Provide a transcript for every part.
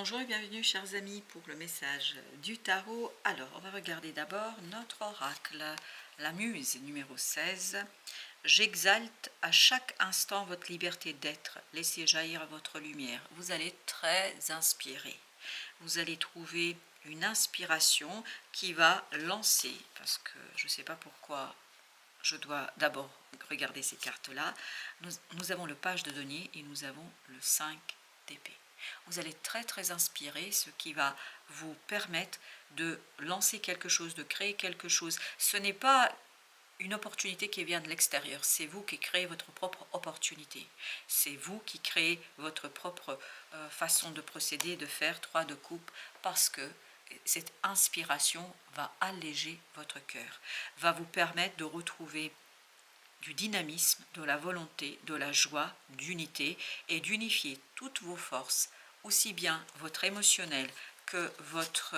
Bonjour et bienvenue chers amis pour le message du tarot. Alors, on va regarder d'abord notre oracle, la muse numéro 16. J'exalte à chaque instant votre liberté d'être, laissez jaillir votre lumière. Vous allez être très inspiré. Vous allez trouver une inspiration qui va lancer, parce que je ne sais pas pourquoi je dois d'abord regarder ces cartes-là. Nous avons le page de denier et nous avons le 5 d'épée. Vous allez être très inspiré, ce qui va vous permettre de lancer quelque chose, de créer quelque chose. Ce n'est pas une opportunité qui vient de l'extérieur, c'est vous qui créez votre propre opportunité. C'est vous qui créez votre propre façon de procéder, de faire 3 de coupe, parce que cette inspiration va alléger votre cœur, va vous permettre de retrouver du dynamisme, de la volonté, de la joie, d'unité et d'unifier toutes vos forces, aussi bien votre émotionnel que votre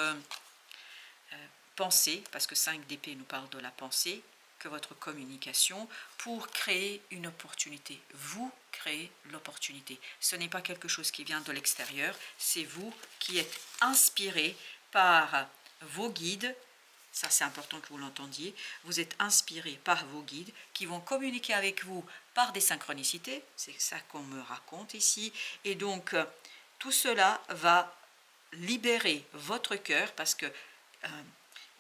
pensée, parce que 5 d'épée nous parle de la pensée, que votre communication, pour créer une opportunité. Vous créez l'opportunité. Ce n'est pas quelque chose qui vient de l'extérieur, c'est vous qui êtes inspiré par vos guides. Ça, c'est important que vous l'entendiez. Vous êtes inspiré par vos guides qui vont communiquer avec vous par des synchronicités. C'est ça qu'on me raconte ici. Et donc, tout cela va libérer votre cœur parce que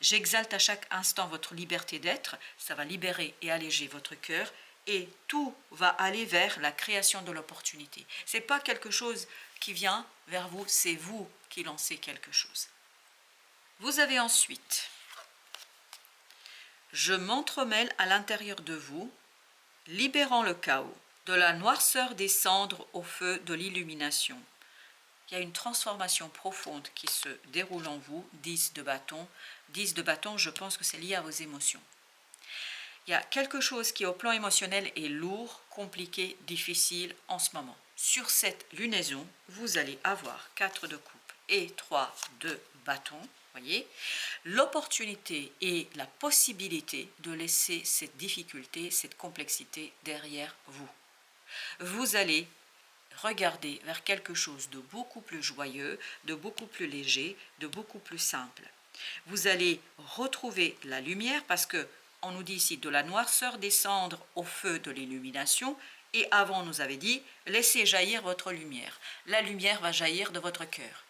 j'exalte à chaque instant votre liberté d'être. Ça va libérer et alléger votre cœur. Et tout va aller vers la création de l'opportunité. Ce n'est pas quelque chose qui vient vers vous, c'est vous qui lancez quelque chose. Vous avez ensuite... Je m'entremêle à l'intérieur de vous, libérant le chaos, de la noirceur des cendres au feu de l'illumination. Il y a une transformation profonde qui se déroule en vous, 10 de bâton. 10 de bâton, je pense que c'est lié à vos émotions. Il y a quelque chose qui, au plan émotionnel, est lourd, compliqué, difficile en ce moment. Sur cette lunaison, vous allez avoir 4 de coupe et 3 de bâton. Voyez, l'opportunité et la possibilité de laisser cette difficulté, cette complexité derrière vous. Vous allez regarder vers quelque chose de beaucoup plus joyeux, de beaucoup plus léger, de beaucoup plus simple. Vous allez retrouver la lumière parce que on nous dit ici de la noirceur descendre au feu de l'illumination. Et avant, on nous avait dit, laissez jaillir votre lumière. La lumière va jaillir de votre cœur.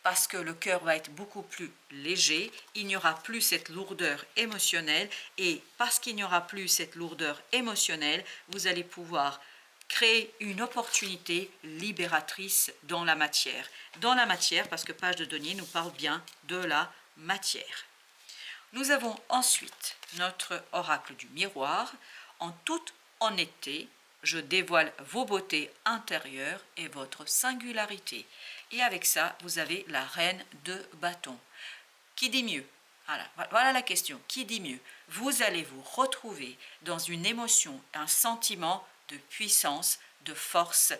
Parce que le cœur va être beaucoup plus léger, il n'y aura plus cette lourdeur émotionnelle, et parce qu'il n'y aura plus cette lourdeur émotionnelle, vous allez pouvoir créer une opportunité libératrice dans la matière. Dans la matière, parce que page de denier nous parle bien de la matière. Nous avons ensuite notre oracle du miroir. En toute honnêteté, je dévoile vos beautés intérieures et votre singularité. Et avec ça, vous avez la reine de bâton. Qui dit mieux? Voilà la question. Qui dit mieux? Vous allez vous retrouver dans une émotion, un sentiment de puissance, de force,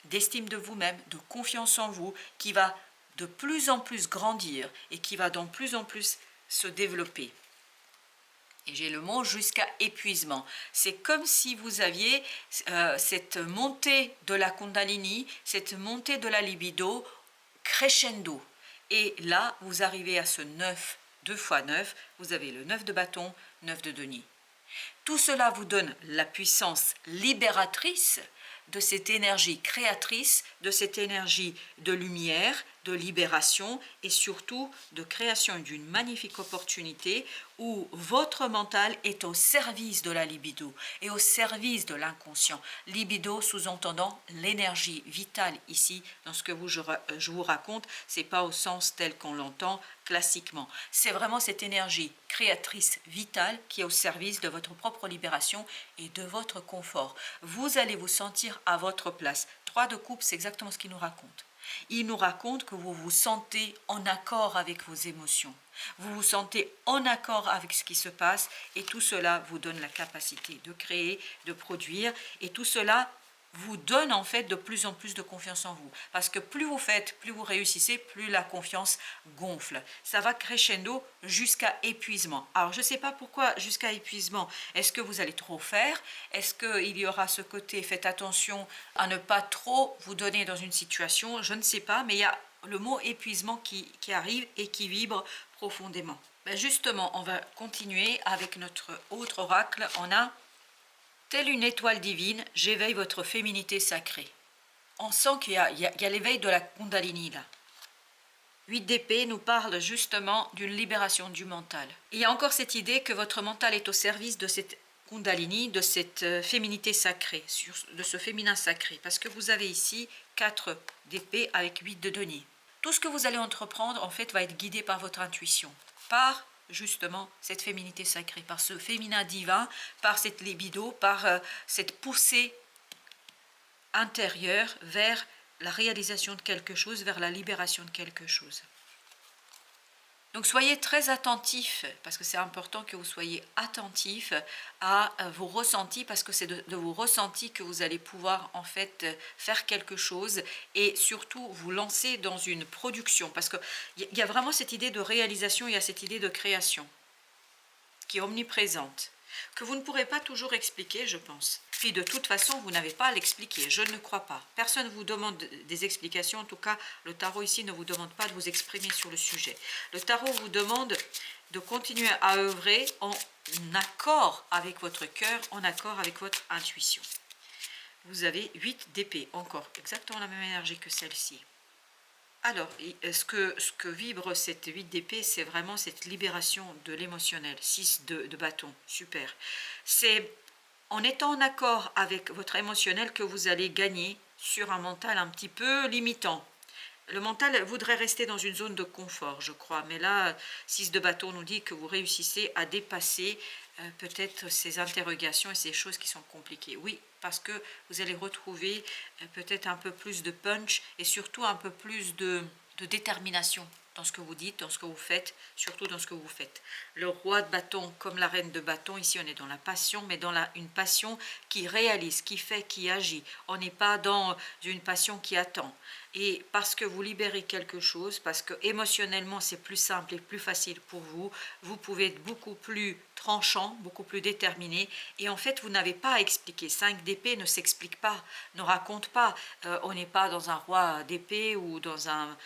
d'estime de vous-même, de confiance en vous, qui va de plus en plus grandir et qui va de plus en plus se développer. Et j'ai le mot jusqu'à épuisement. C'est comme si vous aviez cette montée de la Kundalini, cette montée de la libido crescendo. Et là, vous arrivez à ce 9, 2 fois 9, vous avez le 9 de bâton, 9 de denier. Tout cela vous donne la puissance libératrice de cette énergie créatrice, de cette énergie de lumière, de libération et surtout de création d'une magnifique opportunité où votre mental est au service de la libido et au service de l'inconscient. Libido sous-entendant l'énergie vitale ici, dans ce que je vous raconte, c'est pas au sens tel qu'on l'entend classiquement. C'est vraiment cette énergie créatrice vitale qui est au service de votre propre libération et de votre confort. Vous allez vous sentir à votre place. 3 de coupe, c'est exactement ce qu'il nous raconte. Il nous raconte que vous vous sentez en accord avec vos émotions. Vous vous sentez en accord avec ce qui se passe et tout cela vous donne la capacité de créer, de produire et tout cela vous donne en fait de plus en plus de confiance en vous. Parce que plus vous faites, plus vous réussissez, plus la confiance gonfle. Ça va crescendo jusqu'à épuisement. Alors je ne sais pas pourquoi jusqu'à épuisement. Est-ce que vous allez trop faire? Est-ce qu'il y aura ce côté, faites attention à ne pas trop vous donner dans une situation? Je ne sais pas, mais il y a le mot épuisement qui arrive et qui vibre profondément. Ben justement, on va continuer avec notre autre oracle. On a telle une étoile divine, j'éveille votre féminité sacrée. On sent qu'il y a l'éveil de la Kundalini là. 8 d'épée nous parle justement d'une libération du mental. Il y a encore cette idée que votre mental est au service de cette Kundalini, de cette féminité sacrée, de ce féminin sacré. Parce que vous avez ici 4 d'épée avec 8 de denier. Tout ce que vous allez entreprendre en fait va être guidé par votre intuition, par justement cette féminité sacrée, par ce féminin divin, par cette libido, par cette poussée intérieure vers la réalisation de quelque chose, vers la libération de quelque chose. Donc soyez très attentifs, parce que c'est important que vous soyez attentifs à vos ressentis, parce que c'est de vos ressentis que vous allez pouvoir en fait faire quelque chose et surtout vous lancer dans une production, parce qu'il y a vraiment cette idée de réalisation, il y a cette idée de création qui est omniprésente, que vous ne pourrez pas toujours expliquer, je pense. Puis de toute façon, vous n'avez pas à l'expliquer, je ne crois pas. Personne ne vous demande des explications, en tout cas, le tarot ici ne vous demande pas de vous exprimer sur le sujet. Le tarot vous demande de continuer à œuvrer en accord avec votre cœur, en accord avec votre intuition. Vous avez 8 d'épée, encore exactement la même énergie que celle-ci. Alors, ce que vibre cette 8 d'épée, c'est vraiment cette libération de l'émotionnel. 6 de bâton, super. C'est en étant en accord avec votre émotionnel que vous allez gagner sur un mental un petit peu limitant. Le mental voudrait rester dans une zone de confort, je crois. Mais là, 6 de bâton nous dit que vous réussissez à dépasser peut-être ces interrogations et ces choses qui sont compliquées. Oui, parce que vous allez retrouver peut-être un peu plus de punch et surtout un peu plus de détermination dans ce que vous dites, dans ce que vous faites, surtout dans ce que vous faites. Le roi de bâton comme la reine de bâton, ici on est dans la passion, mais dans une passion qui réalise, qui fait, qui agit. On n'est pas dans une passion qui attend. Et parce que vous libérez quelque chose, parce que émotionnellement c'est plus simple et plus facile pour vous, vous pouvez être beaucoup plus tranchant, beaucoup plus déterminé, et en fait vous n'avez pas à expliquer. 5 d'épée ne s'explique pas, ne raconte pas. On n'est pas dans un roi d'épée ou dans un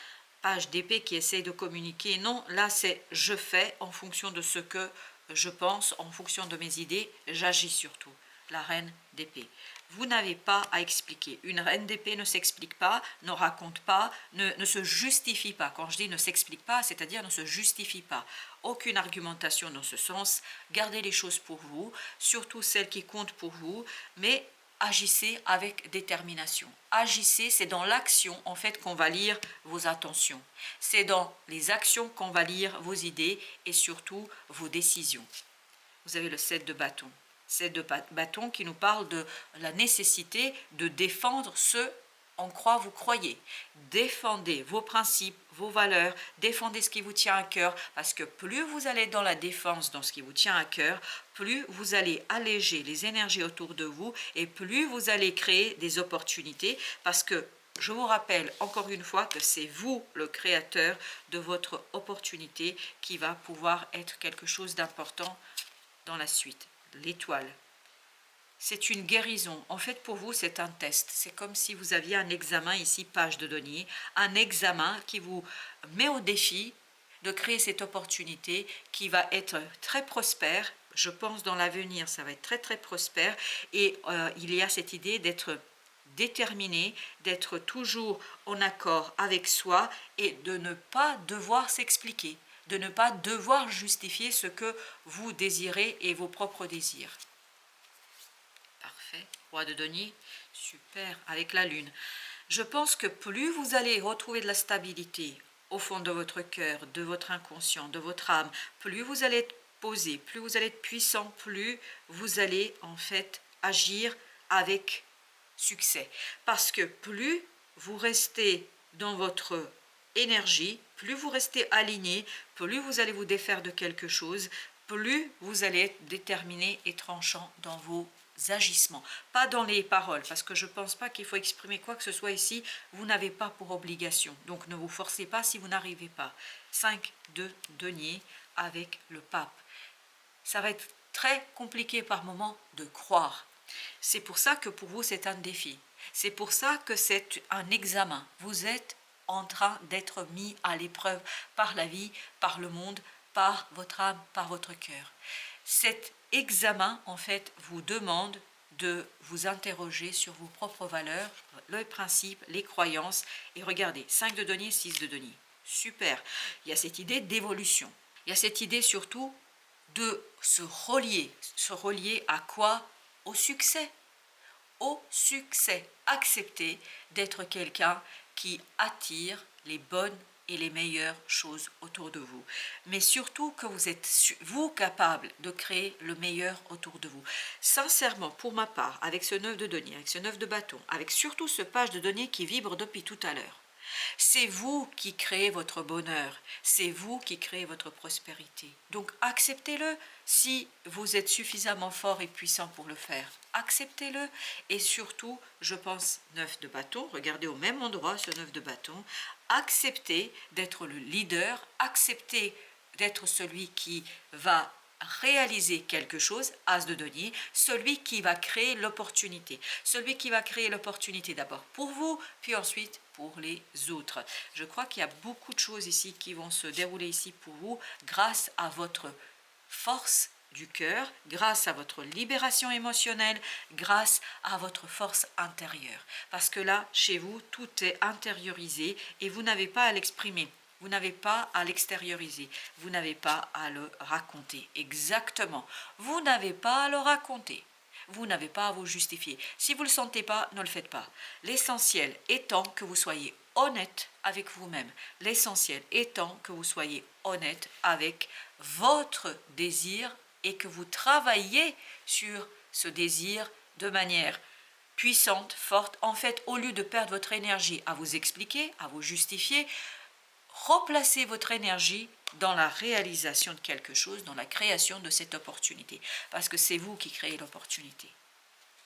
page d'épée qui essaye de communiquer. Non, là c'est je fais en fonction de ce que je pense, en fonction de mes idées, j'agis surtout. La reine d'épée. Vous n'avez pas à expliquer. Une reine d'épée ne s'explique pas, ne raconte pas, ne se justifie pas. Quand je dis ne s'explique pas, c'est-à-dire ne se justifie pas. Aucune argumentation dans ce sens. Gardez les choses pour vous, surtout celles qui comptent pour vous, mais agissez avec détermination. Agissez, c'est dans l'action en fait qu'on va lire vos intentions. C'est dans les actions qu'on va lire vos idées et surtout vos décisions. Vous avez le 7 de bâton. 7 de bâton qui nous parle de la nécessité de défendre ce en quoi vous croyez. Défendez vos principes, vos valeurs, défendez ce qui vous tient à cœur, parce que plus vous allez dans la défense, dans ce qui vous tient à cœur, plus vous allez alléger les énergies autour de vous et plus vous allez créer des opportunités, parce que je vous rappelle encore une fois que c'est vous le créateur de votre opportunité qui va pouvoir être quelque chose d'important dans la suite. L'étoile. C'est une guérison. En fait, pour vous, c'est un test. C'est comme si vous aviez un examen ici, page de données, un examen qui vous met au défi de créer cette opportunité qui va être très prospère. Je pense dans l'avenir, ça va être très très prospère. Et il y a cette idée d'être déterminé, d'être toujours en accord avec soi et de ne pas devoir s'expliquer, de ne pas devoir justifier ce que vous désirez et vos propres désirs. Parfait. Roi de denier, super, avec la lune. Je pense que plus vous allez retrouver de la stabilité au fond de votre cœur, de votre inconscient, de votre âme, plus vous allez être posé, plus vous allez être puissant, plus vous allez en fait agir avec succès. Parce que plus vous restez dans votre énergie, plus vous restez aligné, plus vous allez vous défaire de quelque chose, plus vous allez être déterminé et tranchant dans vos agissements, pas dans les paroles, parce que je ne pense pas qu'il faut exprimer quoi que ce soit ici. Vous n'avez pas pour obligation, donc ne vous forcez pas si vous n'arrivez pas. 5 de denier avec le pape. Ça va être très compliqué par moment de croire. C'est pour ça que pour vous c'est un défi. C'est pour ça que c'est un examen. Vous êtes en train d'être mis à l'épreuve par la vie, par le monde, par votre âme, par votre cœur. Cet examen, en fait, vous demande de vous interroger sur vos propres valeurs, les principes, les croyances. Et regardez, 5 de denier, 6 de denier. Super. Il y a cette idée d'évolution. Il y a cette idée surtout de se relier. Se relier à quoi? Au succès. Au succès. Accepter d'être quelqu'un qui attire les bonnes et les meilleures choses autour de vous. Mais surtout que vous êtes, vous, capable de créer le meilleur autour de vous. Sincèrement, pour ma part, avec ce 9 de denier, avec ce 9 de bâton, avec surtout ce page de denier qui vibre depuis tout à l'heure, c'est vous qui créez votre bonheur, c'est vous qui créez votre prospérité. Donc acceptez-le si vous êtes suffisamment fort et puissant pour le faire. Acceptez-le et surtout, je pense, 9 de bâton, regardez au même endroit ce 9 de bâton, acceptez d'être le leader, acceptez d'être celui qui va réaliser quelque chose, as de denier, celui qui va créer l'opportunité. Celui qui va créer l'opportunité d'abord pour vous, puis ensuite pour les autres. Je crois qu'il y a beaucoup de choses ici qui vont se dérouler ici pour vous grâce à votre force du cœur, grâce à votre libération émotionnelle, grâce à votre force intérieure. Parce que là, chez vous, tout est intériorisé et vous n'avez pas à l'exprimer. Vous n'avez pas à l'extérioriser, vous n'avez pas à le raconter. Exactement, vous n'avez pas à le raconter, vous n'avez pas à vous justifier. Si vous ne le sentez pas, ne le faites pas. L'essentiel étant que vous soyez honnête avec vous-même. L'essentiel étant que vous soyez honnête avec votre désir et que vous travaillez sur ce désir de manière puissante, forte. En fait, au lieu de perdre votre énergie à vous expliquer, à vous justifier, replacez votre énergie dans la réalisation de quelque chose, dans la création de cette opportunité. Parce que c'est vous qui créez l'opportunité.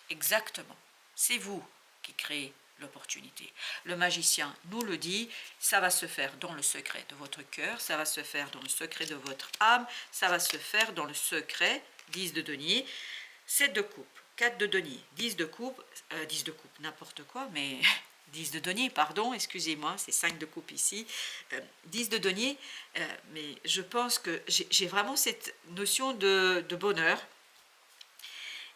Exactement. C'est vous qui créez l'opportunité. Le magicien nous le dit, ça va se faire dans le secret de votre cœur, ça va se faire dans le secret de votre âme, ça va se faire dans le secret, 10 de denier, 7 de coupe, 4 de denier, 10 de coupe, n'importe quoi, mais 10 de denier, pardon, excusez-moi, c'est 5 de coupe ici, 10 de denier, mais je pense que j'ai vraiment cette notion de bonheur.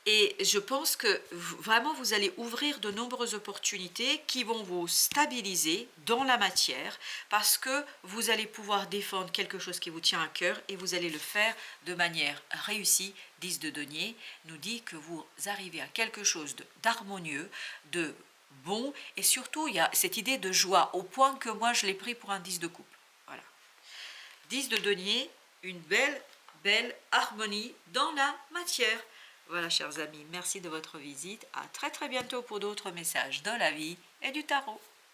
Et je pense que vraiment vous allez ouvrir de nombreuses opportunités qui vont vous stabiliser dans la matière parce que vous allez pouvoir défendre quelque chose qui vous tient à cœur et vous allez le faire de manière réussie. 10 de denier nous dit que vous arrivez à quelque chose d'harmonieux, de bon et surtout il y a cette idée de joie au point que moi je l'ai pris pour un 10 de coupe. Voilà. 10 de denier, une belle harmonie dans la matière. Voilà, chers amis, merci de votre visite. À très bientôt pour d'autres messages de la vie et du tarot.